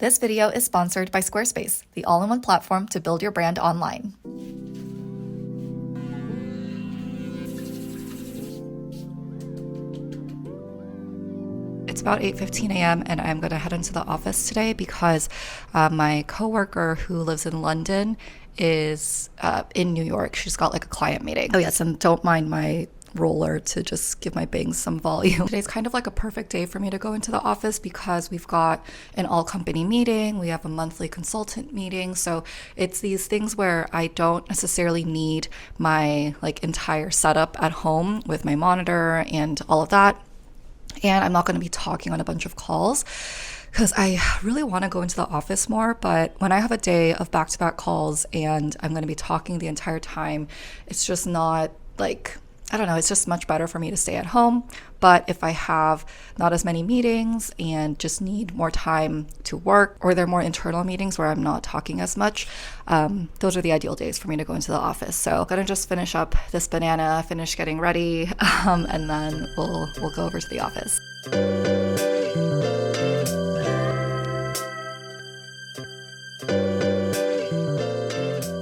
This video is sponsored by Squarespace, the all-in-one platform to build your brand online. It's about 8:15 a.m. and I'm going to head into the office today because my coworker who lives in London is in New York. She's got like a client meeting. Oh yes, and don't mind my roller to just give my bangs some volume. Today's kind of like a perfect day for me to go into the office because we've got an all company meeting, we have a monthly consultant meeting, so it's these things where I don't necessarily need my like entire setup at home with my monitor and all of that. And I'm not going to be talking on a bunch of calls because I really want to go into the office more. But when I have a day of back-to-back calls and I'm going to be talking the entire time, it's just not like, I don't know, it's just much better for me to stay at home. But if I have not as many meetings and just need more time to work, or they're more internal meetings where I'm not talking as much, those are the ideal days for me to go into the office. So I'm gonna just finish up this banana, finish getting ready, and then we'll go over to the office.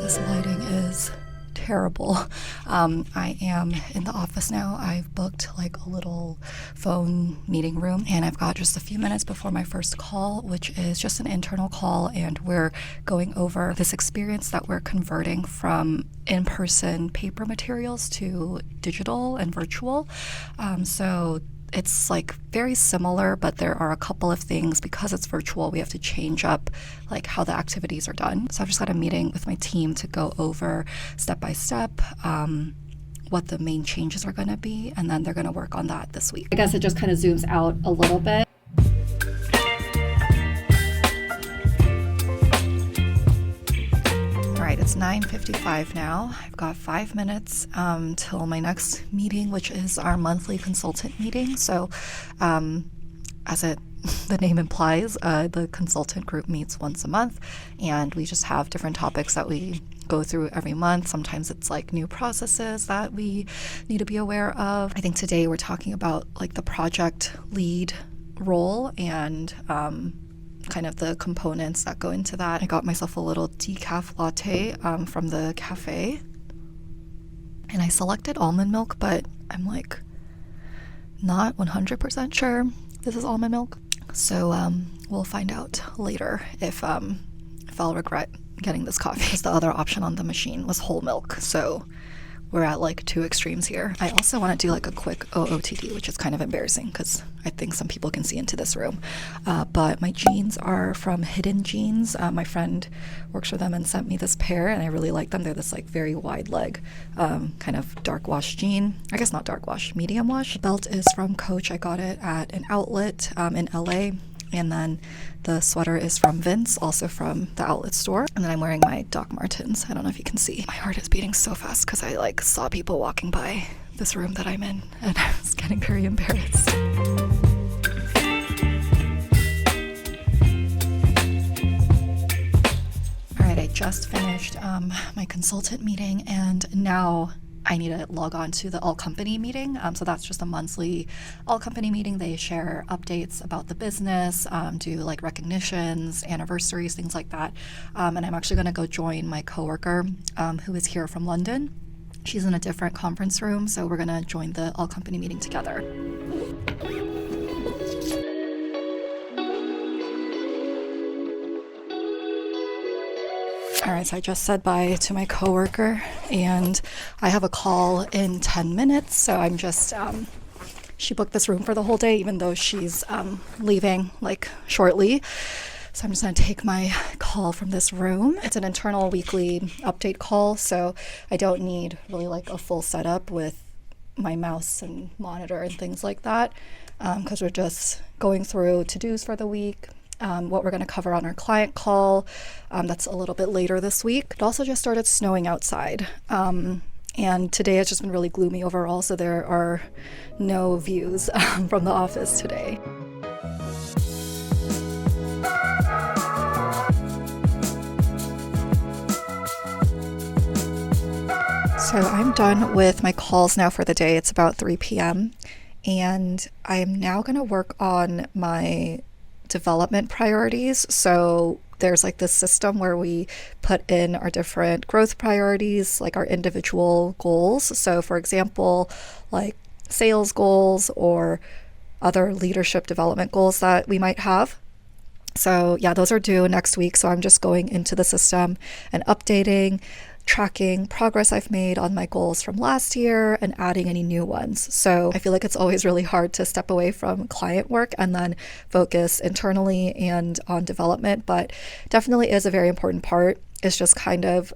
This lighting is terrible. I am in the office now. I've booked like a little phone meeting room and I've got just a few minutes before my first call, which is just an internal call, and we're going over this experience that we're converting from in-person paper materials to digital and virtual. So it's like very similar, but there are a couple of things because it's virtual. We have to change up like how the activities are done. So I've just got a meeting with my team to go over step by step what the main changes are going to be, and then they're going to work on that this week. I guess it just kind of zooms out a little bit. It's 9:55 now. I've got 5 minutes till my next meeting, which is our monthly consultant meeting. So the name implies, the consultant group meets once a month, and we just have different topics that we go through every month. Sometimes it's like new processes that we need to be aware of. I think today we're talking about like the project lead role and kind of the components that go into that. I got myself a little decaf latte from the cafe, and I selected almond milk, but I'm like not 100% sure this is almond milk. So we'll find out later if I'll regret getting this coffee. Because the other option on the machine was whole milk, so we're at like two extremes here. I also want to do like a quick OOTD, which is kind of embarrassing because I think some people can see into this room. But my jeans are from Hidden Jeans. My friend works for them and sent me this pair, and I really like them. They're this like very wide leg, kind of dark wash jean. I guess not dark wash, medium wash. The belt is from Coach. I got it at an outlet in LA. And then the sweater is from Vince, also from the outlet store. And then I'm wearing my Doc Martens. I don't know if you can see. My heart is beating so fast because I like saw people walking by this room that I'm in, and I was getting very embarrassed. All right, I just finished my consultant meeting, and now I need to log on to the all company meeting. So that's just a monthly all company meeting. They share updates about the business, do like recognitions, anniversaries, things like that. And I'm actually going to go join my coworker who is here from London. She's in a different conference room, so we're going to join the all company meeting together. All right, so I just said bye to my coworker, and I have a call in 10 minutes. So I'm just, she booked this room for the whole day, even though she's leaving like shortly. So I'm just gonna take my call from this room. It's an internal weekly update call, so I don't need really like a full setup with my mouse and monitor and things like that, because we're just going through to-dos for the week. What we're going to cover on our client call. That's a little bit later this week. It also just started snowing outside. And today it's just been really gloomy overall, so there are no views from the office today. So I'm done with my calls now for the day. It's about 3 p.m. And I am now going to work on my development priorities. So there's like this system where we put in our different growth priorities, like our individual goals. So for example, like sales goals or other leadership development goals that we might have. So yeah, those are due next week. So I'm just going into the system and updating, tracking progress I've made on my goals from last year and adding any new ones. So I feel like it's always really hard to step away from client work and then focus internally and on development, but definitely is a very important part. It's just kind of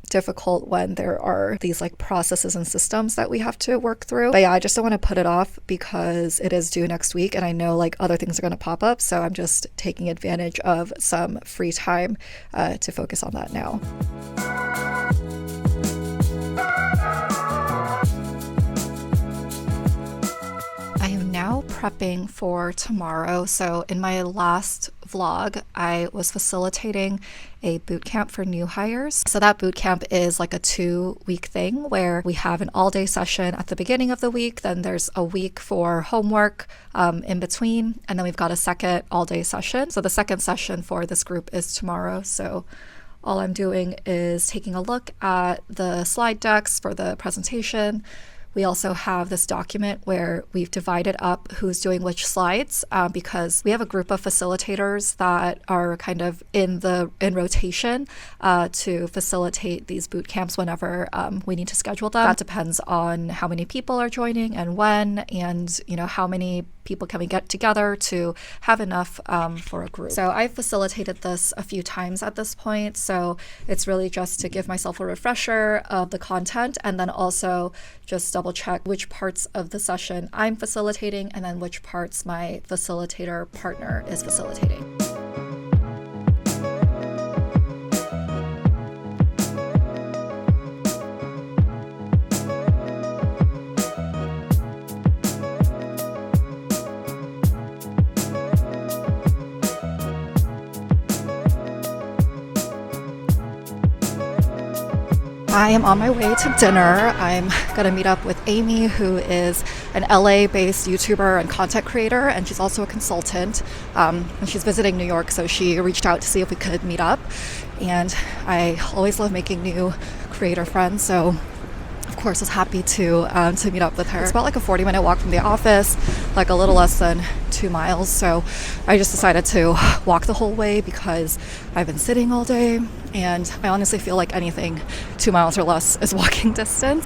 difficult when there are these like processes and systems that we have to work through. But yeah, I just don't want to put it off because it is due next week and I know like other things are going to pop up. So I'm just taking advantage of some free time to focus on that now. I am now prepping for tomorrow. So in my last vlog, I was facilitating a boot camp for new hires. So that boot camp is like a 2-week thing where we have an all-day session at the beginning of the week, then there's a week for homework in between, and then we've got a second all-day session. So the second session for this group is tomorrow. So all I'm doing is taking a look at the slide decks for the presentation. We also have this document where we've divided up who's doing which slides because we have a group of facilitators that are kind of in rotation to facilitate these boot camps whenever we need to schedule them. That depends on how many people are joining and when, and how many people can we get together to have enough for a group. So I've facilitated this a few times at this point, so it's really just to give myself a refresher of the content and then also just double check which parts of the session I'm facilitating and then which parts my facilitator partner is facilitating. I am on my way to dinner. I'm going to meet up with Amy, who is an LA-based YouTuber and content creator, and she's also a consultant. And she's visiting New York, so she reached out to see if we could meet up. And I always love making new creator friends, so of course I was happy to meet up with her. It's about like a 40-minute walk from the office, like a little less than 2 miles. So I just decided to walk the whole way because I've been sitting all day, and I honestly feel like anything 2 miles or less is walking distance.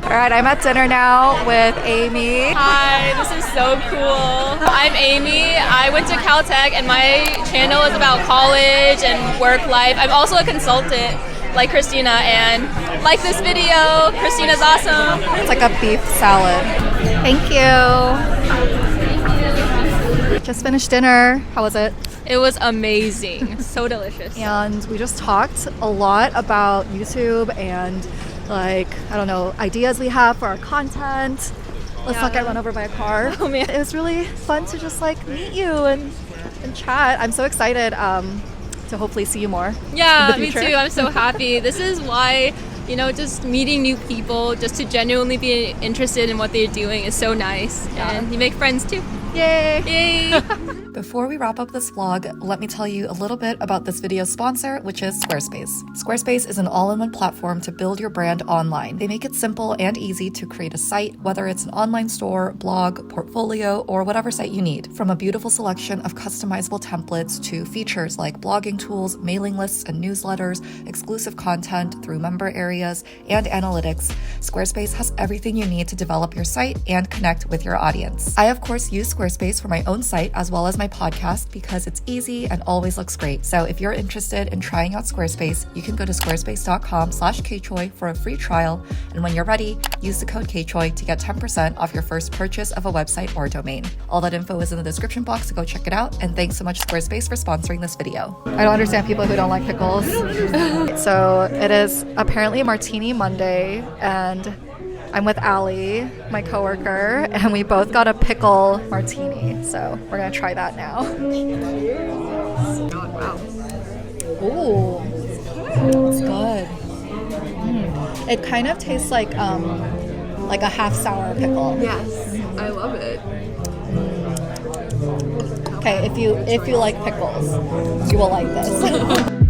All right, I'm at dinner now with Amy. Hi, this is so cool. I'm Amy. I went to Caltech and my channel is about college and work life. I'm also a consultant like Christina, and like this video. Christina's awesome. It's like a beef salad. Thank you. Just finished dinner. How was it? It was amazing. So delicious. And we just talked a lot about YouTube and ideas we have for our content. Let's not get run over by a car. Oh man. It was really fun to just meet you and chat. I'm so excited to hopefully see you more. Yeah, me too. I'm so happy. This is why, just meeting new people, just to genuinely be interested in what they're doing is so nice. Yeah. And you make friends too. Yay! Yay! Before we wrap up this vlog, let me tell you a little bit about this video's sponsor, which is Squarespace. Squarespace is an all-in-one platform to build your brand online. They make it simple and easy to create a site, whether it's an online store, blog, portfolio, or whatever site you need. From a beautiful selection of customizable templates to features like blogging tools, mailing lists and newsletters, exclusive content through member areas, and analytics, Squarespace has everything you need to develop your site and connect with your audience. I, of course, use Squarespace for my own site as well as my podcast because it's easy and always looks great. So if you're interested in trying out Squarespace, you can go to squarespace.com/kchoi for a free trial. And when you're ready, use the code kchoi to get 10% off your first purchase of a website or domain. All that info is in the description box, so go check it out. And thanks so much, Squarespace, for sponsoring this video. I don't understand people who don't like pickles. So it is apparently Martini Monday, and I'm with Allie, my coworker, and we both got a pickle martini. So we're gonna try that now. Oh, wow. Ooh, it's good. It kind of tastes like a half sour pickle. Yes, I love it. Okay, if you like pickles, you will like this.